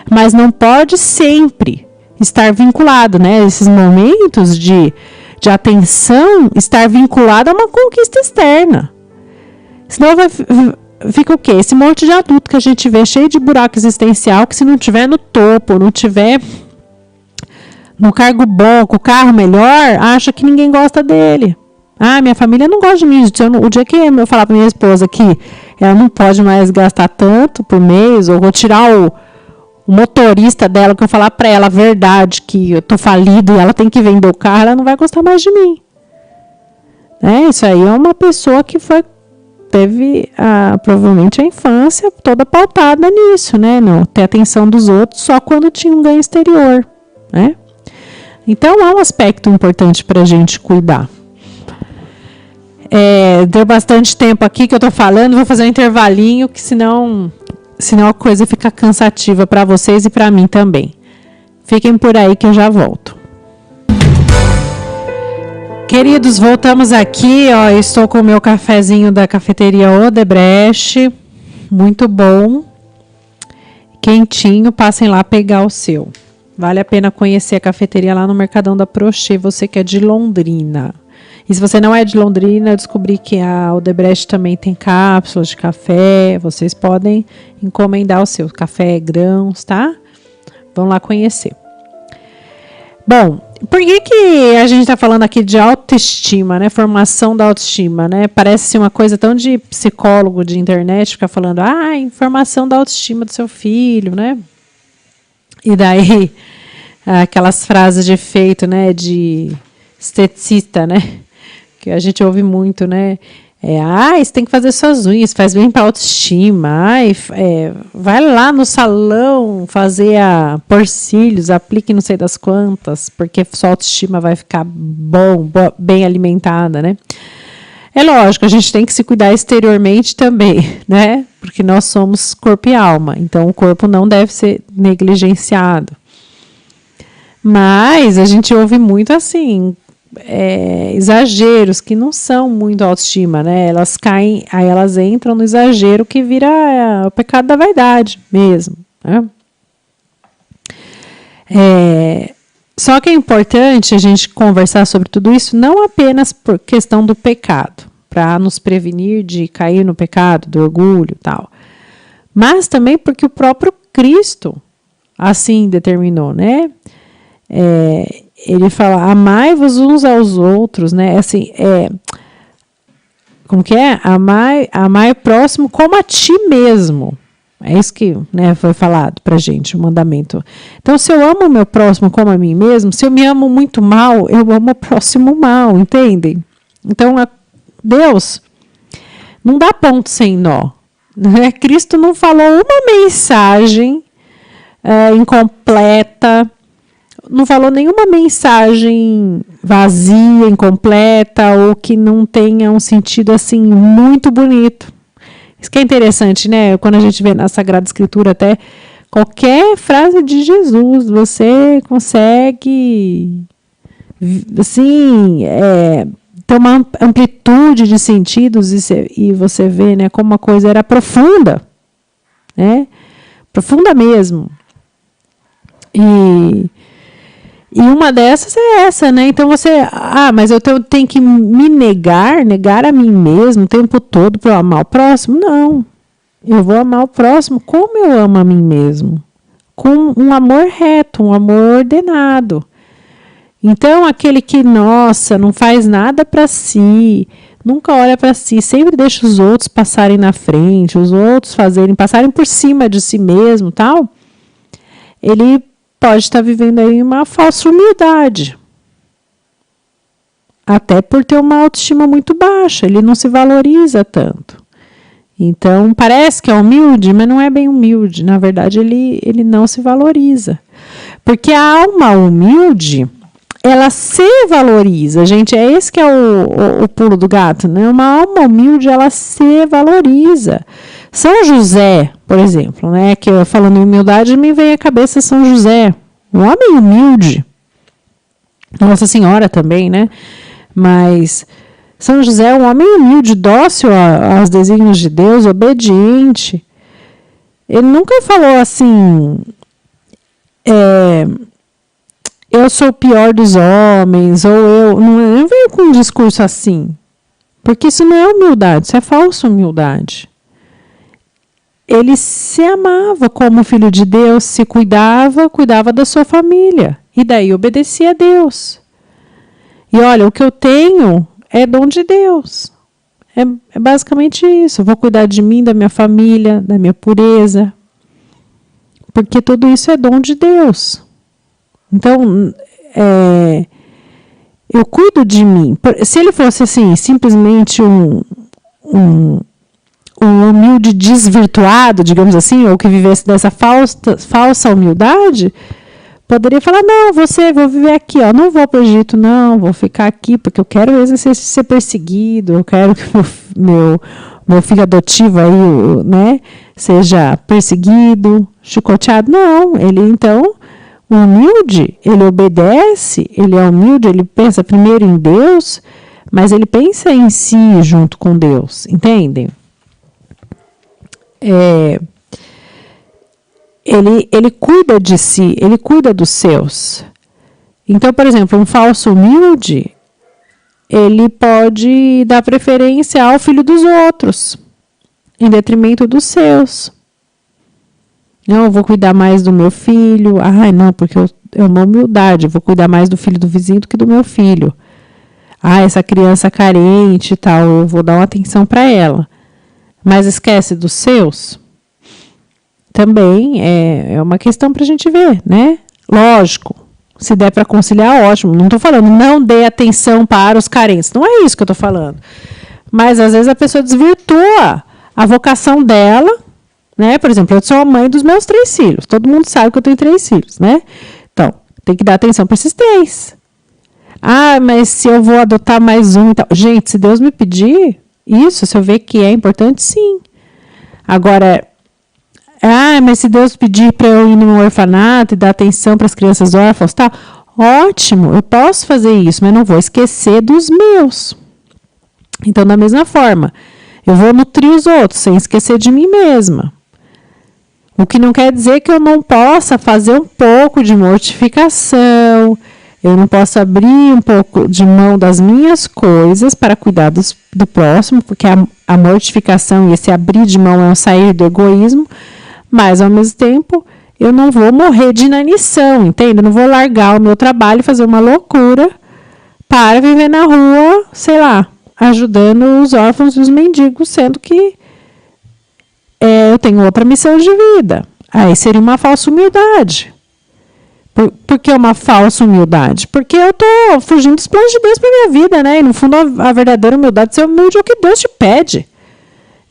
Mas não pode sempre estar vinculado, né? Esses momentos de atenção estar vinculado a uma conquista externa. Senão fica o quê? Esse monte de adulto que a gente vê cheio de buraco existencial, que se não tiver no topo, não tiver no cargo bom, com o carro melhor, acha que ninguém gosta dele. Minha família não gosta de mim. O dia que eu falar para minha esposa que ela não pode mais gastar tanto por mês, ou vou tirar o motorista dela, que eu falar para ela a verdade, que eu tô falido e ela tem que vender o carro, ela não vai gostar mais de mim. Isso aí é uma pessoa que teve provavelmente a infância toda pautada nisso, né? Não ter atenção dos outros só quando tinha um ganho exterior, né? Então, é um aspecto importante para a gente cuidar. Deu bastante tempo aqui que eu estou falando, vou fazer um intervalinho, que senão a coisa fica cansativa para vocês e para mim também. Fiquem por aí que eu já volto. Queridos, voltamos aqui, eu estou com o meu cafezinho da cafeteria Odebrecht, muito bom, quentinho, passem lá pegar o seu. Vale a pena conhecer a cafeteria lá no Mercadão da Prochê, você que é de Londrina. E se você não é de Londrina, eu descobri que a Odebrecht também tem cápsulas de café, vocês podem encomendar o seu café, grãos, tá? Vão lá conhecer. Bom, por que a gente está falando aqui de autoestima, né? Formação da autoestima, né? Parece uma coisa tão de psicólogo de internet, ficar falando, informação da autoestima do seu filho, né? E daí, aquelas frases de efeito, né? De esteticista, né? Que a gente ouve muito, né? Você tem que fazer suas unhas, faz bem para a autoestima. Vai lá no salão fazer pôr cílios, aplique não sei das quantas, porque sua autoestima vai ficar bem alimentada, né? É lógico, a gente tem que se cuidar exteriormente também, né? Porque nós somos corpo e alma, então o corpo não deve ser negligenciado. Mas a gente ouve muito assim, exageros que não são muito autoestima, né? Elas caem, aí elas entram no exagero que vira o pecado da vaidade mesmo, né? Só que é importante a gente conversar sobre tudo isso, não apenas por questão do pecado, para nos prevenir de cair no pecado, do orgulho e tal, mas também porque o próprio Cristo assim determinou, né? Ele fala, amai-vos uns aos outros, né? Assim, como que é? Amai o próximo como a ti mesmo. É isso que, né, foi falado pra gente, o mandamento. Então, se eu amo o meu próximo como a mim mesmo, se eu me amo muito mal, eu amo o próximo mal, entendem? Então, Deus não dá ponto sem nó. Né? Cristo não falou uma mensagem incompleta, não falou nenhuma mensagem vazia, incompleta, ou que não tenha um sentido assim muito bonito. Isso que é interessante, né? Quando a gente vê na Sagrada Escritura, até qualquer frase de Jesus, você consegue, assim, ter uma amplitude de sentidos e você vê, né, como uma coisa era profunda, né? Profunda mesmo. E uma dessas é essa, né? Então mas eu tenho que me negar a mim mesmo o tempo todo para eu amar o próximo? Não. Eu vou amar o próximo como eu amo a mim mesmo. Com um amor reto, um amor ordenado. Então, aquele que, nossa, não faz nada para si, nunca olha para si, sempre deixa os outros passarem na frente, os outros passarem por cima de si mesmo, tal, ele pode estar vivendo aí uma falsa humildade. Até por ter uma autoestima muito baixa, ele não se valoriza tanto. Então, parece que é humilde, mas não é bem humilde. Na verdade, ele não se valoriza. Porque a alma humilde, ela se valoriza, gente. É esse que é o pulo do gato, né? Uma alma humilde, ela se valoriza. São José, por exemplo, né? Que falando em humildade, me vem à cabeça São José. Um homem humilde. Nossa Senhora também, né? Mas São José é um homem humilde, dócil aos desígnios de Deus, obediente. Ele nunca falou assim, eu sou o pior dos homens, ou eu não veio com um discurso assim. Porque isso não é humildade, isso é falsa humildade. Ele se amava como filho de Deus, se cuidava da sua família. E daí obedecia a Deus. E olha, o que eu tenho é dom de Deus. É basicamente isso. Eu vou cuidar de mim, da minha família, da minha pureza. Porque tudo isso é dom de Deus. Então, eu cuido de mim. Se ele fosse assim, simplesmente um humilde desvirtuado, digamos assim, ou que vivesse dessa falsa humildade, poderia falar, não, vou viver aqui, ó, não vou para o Egito, não, vou ficar aqui, porque eu quero ser perseguido, eu quero que meu filho adotivo aí, né, seja perseguido, chicoteado. Não, ele então, humilde, ele obedece, ele é humilde, ele pensa primeiro em Deus, mas ele pensa em si junto com Deus, entendem? Ele cuida de si, ele cuida dos seus. Então, por exemplo, um falso humilde, ele pode dar preferência ao filho dos outros, em detrimento dos seus. Não, eu vou cuidar mais do meu filho. Não, porque é uma humildade, eu vou cuidar mais do filho do vizinho do que do meu filho. Essa criança carente e tal, eu vou dar uma atenção para ela. Mas esquece dos seus? Também é uma questão para a gente ver, né? Lógico, se der para conciliar, ótimo. Não estou falando, não dê atenção para os carentes. Não é isso que eu estou falando. Mas, às vezes, a pessoa desvirtua a vocação dela, né? Por exemplo, eu sou a mãe dos meus 3 filhos. Todo mundo sabe que eu tenho 3 filhos, né? Então, tem que dar atenção para esses 3. Mas se eu vou adotar mais um e tal. Gente, se Deus me pedir isso, se eu ver que é importante, sim. Agora, mas se Deus pedir para eu ir num orfanato e dar atenção para as crianças órfãos, tá? Ótimo, eu posso fazer isso, mas não vou esquecer dos meus. Então, da mesma forma, eu vou nutrir os outros, sem esquecer de mim mesma. O que não quer dizer que eu não possa fazer um pouco de mortificação, eu não posso abrir um pouco de mão das minhas coisas para cuidar do próximo, porque a mortificação e esse abrir de mão é um sair do egoísmo, mas, ao mesmo tempo, eu não vou morrer de inanição, entende? Eu não vou largar o meu trabalho e fazer uma loucura para viver na rua, sei lá, ajudando os órfãos e os mendigos, sendo que eu tenho outra missão de vida. Aí seria uma falsa humildade. Por que uma falsa humildade? Porque eu estou fugindo dos planos de Deus para minha vida, né? E, no fundo, a verdadeira humildade é ser humilde é o que Deus te pede.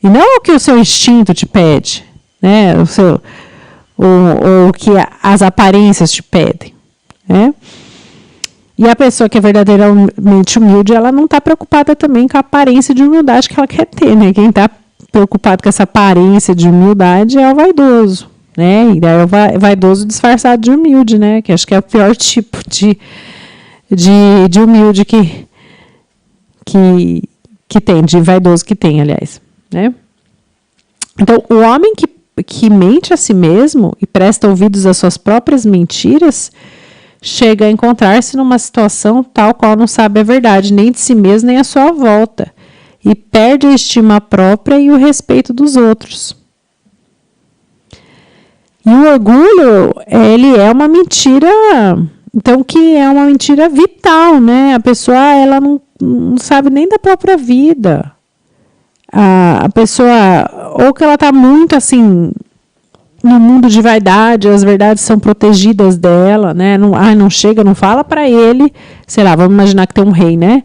E não o que o seu instinto te pede, né? O que as aparências te pedem, né? E a pessoa que é verdadeiramente humilde, ela não está preocupada também com a aparência de humildade que ela quer ter, né? Quem está preocupado com essa aparência de humildade é o vaidoso, né? E daí é o vaidoso disfarçado de humilde, né? Que acho que é o pior tipo de humilde que tem, de vaidoso que tem, aliás, né? Então, o homem que que mente a si mesmo e presta ouvidos às suas próprias mentiras, chega a encontrar-se numa situação tal qual não sabe a verdade, nem de si mesmo, nem à sua volta, e perde a estima própria e o respeito dos outros. E o orgulho, ele é uma mentira, então, que é uma mentira vital, né? A pessoa, ela não sabe nem da própria vida. A pessoa, ou que ela está muito, assim, no mundo de vaidade, as verdades são protegidas dela, né? Não chega, não fala para ele, sei lá, vamos imaginar que tem um rei, né?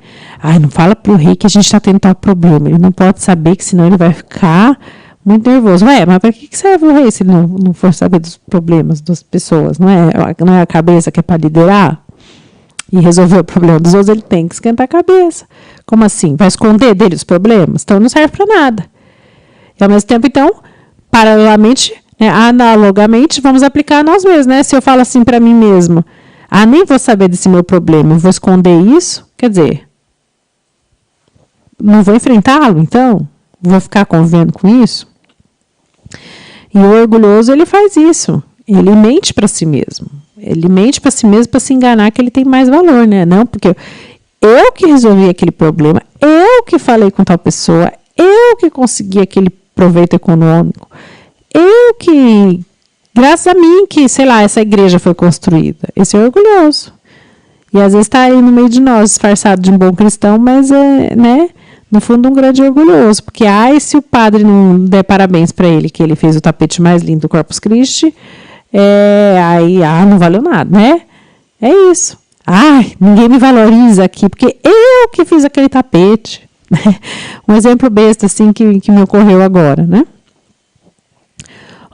Não fala para o rei que a gente está tendo tal problema, ele não pode saber, que senão ele vai ficar muito nervoso. Mas para que serve o rei se ele não for saber dos problemas das pessoas? Não é a cabeça que é para liderar e resolver o problema dos outros, ele tem que esquentar a cabeça. Como assim? Vai esconder dele os problemas? Então não serve para nada. E ao mesmo tempo, então, paralelamente, analogamente, vamos aplicar a nós mesmos, né? Se eu falo assim para mim mesmo, nem vou saber desse meu problema, eu vou esconder isso, quer dizer, não vou enfrentá-lo, então? Vou ficar convivendo com isso? E o orgulhoso, ele faz isso. Ele mente para si mesmo. Ele mente para si mesmo para se enganar que ele tem mais valor, né? Não, porque eu que resolvi aquele problema, eu que falei com tal pessoa, eu que consegui aquele proveito econômico, eu que, graças a mim, que, sei lá, essa igreja foi construída. Esse é orgulhoso. E às vezes está aí no meio de nós, disfarçado de um bom cristão, mas né? No fundo, um grande orgulhoso, porque se o padre não der parabéns para ele, que ele fez o tapete mais lindo do Corpus Christi, aí não valeu nada, né? É isso. Ninguém me valoriza aqui, porque eu que fiz aquele tapete. Um exemplo besta, assim, que me ocorreu agora, né?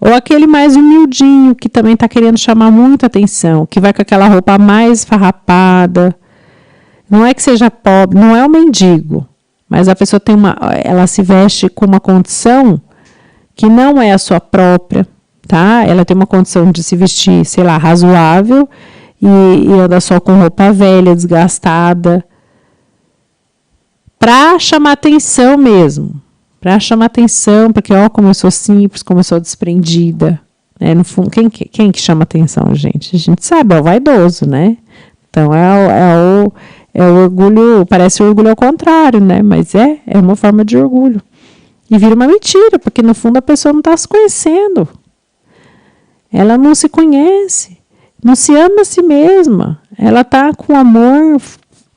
Ou aquele mais humildinho, que também está querendo chamar muita atenção, que vai com aquela roupa mais farrapada. Não é que seja pobre, não é um mendigo. Mas a pessoa ela se veste com uma condição que não é a sua própria, tá? Ela tem uma condição de se vestir, sei lá, razoável e anda só com roupa velha, desgastada, para chamar atenção mesmo. Para chamar atenção, porque como eu sou simples, como eu sou desprendida. Né? No fundo, quem que chama atenção, gente? A gente sabe, é o vaidoso, né? Então, é o orgulho, parece o orgulho ao contrário, né? Mas é uma forma de orgulho. E vira uma mentira, porque no fundo a pessoa não está se conhecendo. Ela não se conhece, não se ama a si mesma. Ela está com amor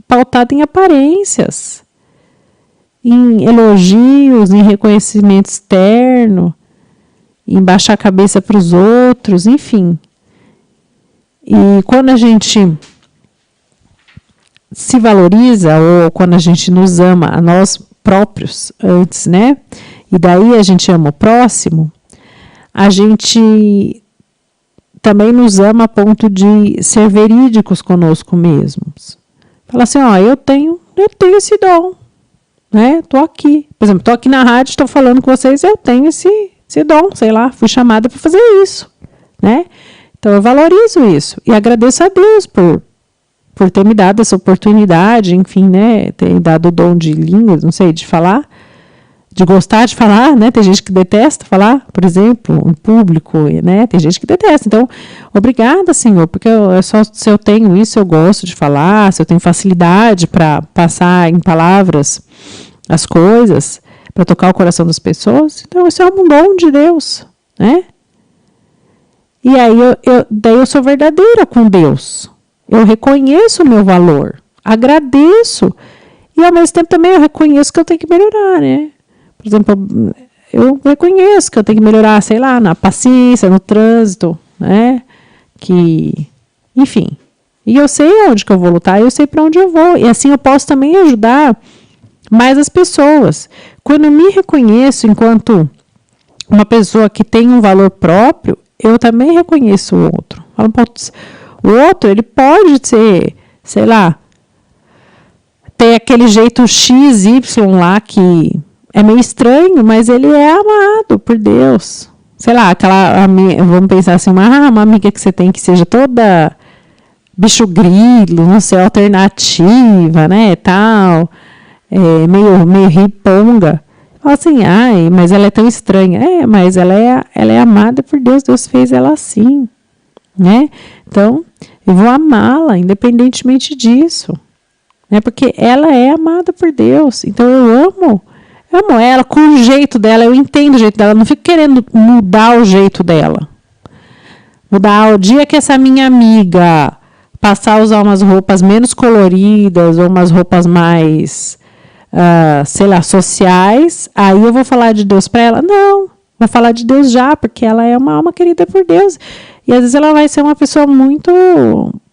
pautado em aparências, em elogios, em reconhecimento externo, em baixar a cabeça para os outros, enfim. E quando a gente se valoriza, ou quando a gente nos ama a nós próprios antes, né? E daí a gente ama o próximo, a gente também nos ama a ponto de ser verídicos conosco mesmos. Fala assim, eu tenho esse dom, né? Tô aqui. Por exemplo, tô aqui na rádio, estou falando com vocês, eu tenho esse dom, sei lá, fui chamada para fazer isso, né? Então eu valorizo isso e agradeço a Deus por ter me dado essa oportunidade, enfim, né, ter dado o dom de línguas, não sei, de falar, de gostar de falar, né, tem gente que detesta falar, por exemplo, em público, né, tem gente que detesta, então, obrigada, Senhor, porque se eu tenho isso, eu gosto de falar, se eu tenho facilidade para passar em palavras as coisas, para tocar o coração das pessoas, então isso é um dom de Deus, né, e aí daí eu sou verdadeira com Deus. Eu reconheço o meu valor, agradeço, e ao mesmo tempo também eu reconheço que eu tenho que melhorar, né? Por exemplo, eu reconheço que eu tenho que melhorar, sei lá, na paciência, no trânsito, né? Enfim, e eu sei onde que eu vou lutar, eu sei para onde eu vou, e assim eu posso também ajudar mais as pessoas. Quando eu me reconheço enquanto uma pessoa que tem um valor próprio, eu também reconheço o outro. O outro, ele pode ser, sei lá, ter aquele jeito X, Y lá que é meio estranho, mas ele é amado por Deus. Sei lá, vamos pensar assim, uma amiga que você tem que seja toda bicho grilo, não sei, alternativa, né, tal, meio riponga. Fala assim, ai, mas ela é tão estranha. Mas ela é amada por Deus, Deus fez ela assim, né? Então, eu vou amá-la, independentemente disso, né? Porque ela é amada por Deus, então eu amo ela com o jeito dela, eu entendo o jeito dela, não fico querendo mudar o jeito dela. Mudar o dia que essa minha amiga passar a usar umas roupas menos coloridas, ou umas roupas mais... sei lá, sociais, aí eu vou falar de Deus para ela? Não, vou falar de Deus já, porque ela é uma alma querida por Deus. E às vezes ela vai ser uma pessoa muito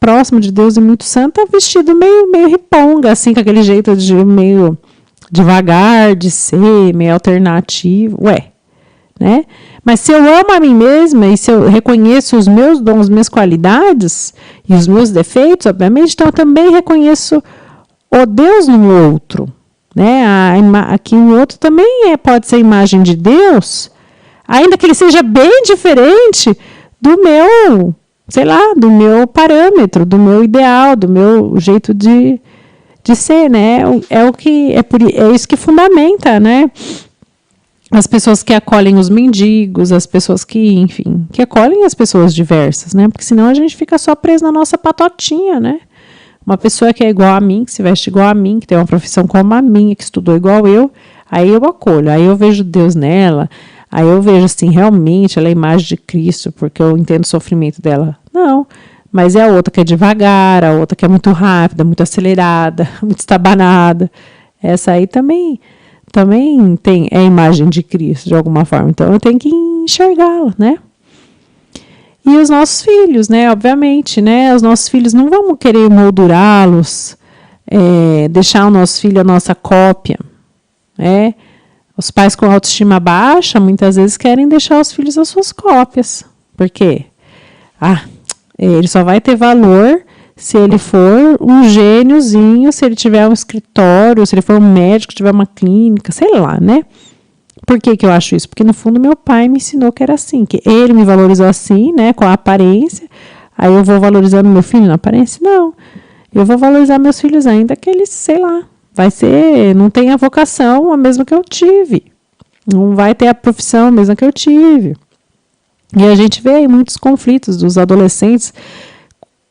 próxima de Deus e muito santa, vestido meio riponga, assim, com aquele jeito de meio devagar de ser, meio alternativo, né? Mas se eu amo a mim mesma e se eu reconheço os meus dons, minhas qualidades e os meus defeitos, obviamente, então eu também reconheço o Deus no outro. Né? Aqui o outro também pode ser imagem de Deus, ainda que ele seja bem diferente do meu, sei lá, do meu parâmetro, do meu ideal, do meu jeito de ser, né? É isso que fundamenta, né? As pessoas que acolhem os mendigos, as pessoas que acolhem as pessoas diversas, né? Porque senão a gente fica só preso na nossa patotinha, né? Uma pessoa que é igual a mim, que se veste igual a mim, que tem uma profissão como a minha, que estudou igual eu, aí eu acolho, aí eu vejo Deus nela, aí eu vejo assim, realmente ela é a imagem de Cristo, porque eu entendo o sofrimento dela. Não, mas é a outra que é devagar, a outra que é muito rápida, muito acelerada, muito estabanada. Essa aí também é a imagem de Cristo, de alguma forma. Então eu tenho que enxergá-la, né? E os nossos filhos, né? Obviamente, né? Os nossos filhos não vamos querer moldurá-los, deixar o nosso filho a nossa cópia, né? Os pais com autoestima baixa, muitas vezes querem deixar os filhos as suas cópias. Por quê? Ele só vai ter valor se ele for um gêniozinho, se ele tiver um escritório, se ele for um médico, tiver uma clínica, sei lá, né? Por que eu acho isso? Porque, no fundo, meu pai me ensinou que era assim, que ele me valorizou assim, né, com a aparência, aí eu vou valorizando meu filho na aparência? Não, eu vou valorizar meus filhos ainda que eles, sei lá, não tem a vocação a mesma que eu tive, não vai ter a profissão a mesma que eu tive. E a gente vê aí muitos conflitos dos adolescentes,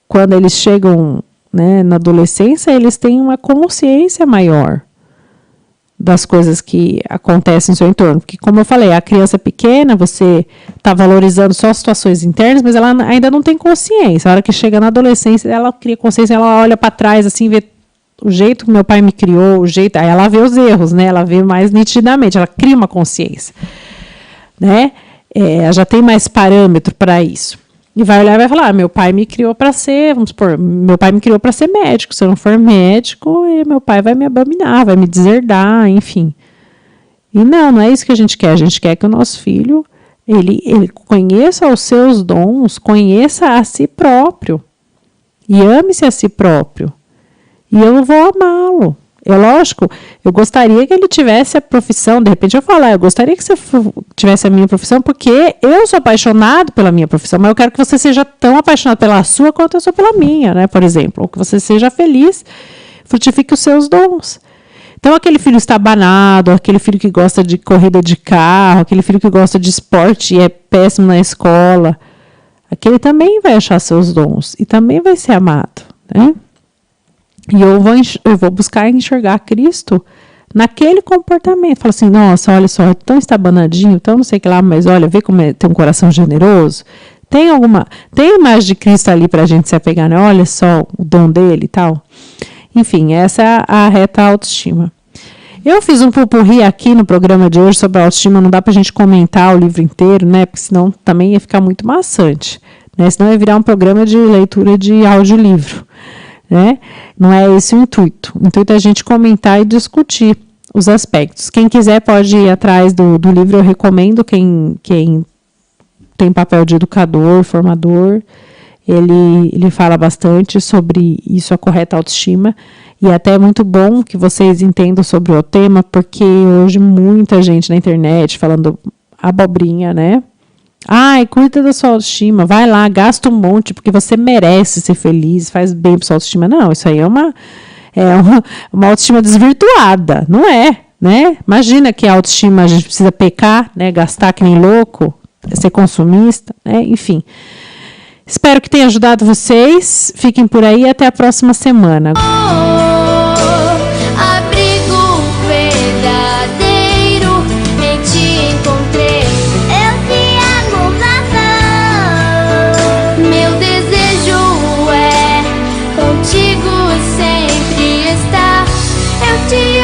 quando eles chegam, né, na adolescência, eles têm uma consciência maior das coisas que acontecem no seu entorno. Porque, como eu falei, a criança pequena, você está valorizando só situações internas, mas ela ainda não tem consciência. A hora que chega na adolescência, ela cria consciência, ela olha para trás, assim, vê o jeito que meu pai me criou, aí ela vê os erros, né? Ela vê mais nitidamente, ela cria uma consciência, né? Ela já tem mais parâmetro para isso. E vai olhar e vai falar, meu pai me criou para ser, vamos supor, meu pai me criou para ser médico. Se eu não for médico, meu pai vai me abominar, vai me deserdar, enfim. E não é isso que a gente quer. A gente quer que o nosso filho, ele conheça os seus dons, conheça a si próprio. E ame-se a si próprio. E eu vou amá-lo. Lógico, eu gostaria que ele tivesse a profissão, de repente eu falo, eu gostaria que você tivesse a minha profissão, porque eu sou apaixonado pela minha profissão, mas eu quero que você seja tão apaixonado pela sua quanto eu sou pela minha, né, por exemplo, ou que você seja feliz, frutifique os seus dons. Então, aquele filho estabanado, aquele filho que gosta de corrida de carro, aquele filho que gosta de esporte e é péssimo na escola, aquele também vai achar seus dons e também vai ser amado, né? E eu vou buscar enxergar Cristo naquele comportamento. Fala assim, nossa, olha só, tão estabanadinho, tão não sei o que lá, mas olha, vê como tem um coração generoso. Tem imagem de Cristo ali para a gente se apegar, né? Olha só o dom dele e tal. Enfim, essa é a reta autoestima. Eu fiz um pupurri aqui no programa de hoje sobre a autoestima, não dá para a gente comentar o livro inteiro, né? Porque senão também ia ficar muito maçante, né? Senão ia virar um programa de leitura de audiolivro. Né? Não é esse o intuito. O intuito é a gente comentar e discutir os aspectos. Quem quiser pode ir atrás do livro, eu recomendo. Quem tem papel de educador, formador, ele fala bastante sobre isso, a correta autoestima. E até é muito bom que vocês entendam sobre o tema, porque hoje muita gente na internet falando abobrinha, né? Ai, cuida da sua autoestima, vai lá, gasta um monte, porque você merece ser feliz, faz bem para sua autoestima. Não, isso aí é uma autoestima desvirtuada, não é? né? Imagina que a autoestima a gente precisa pecar, né? Gastar que nem louco, ser consumista, né? Enfim. Espero que tenha ajudado vocês. Fiquem por aí, até a próxima semana. Abrigo verdadeiro, em ti encontrei. Eu te amo, razão. Meu desejo é contigo sempre estar. Eu te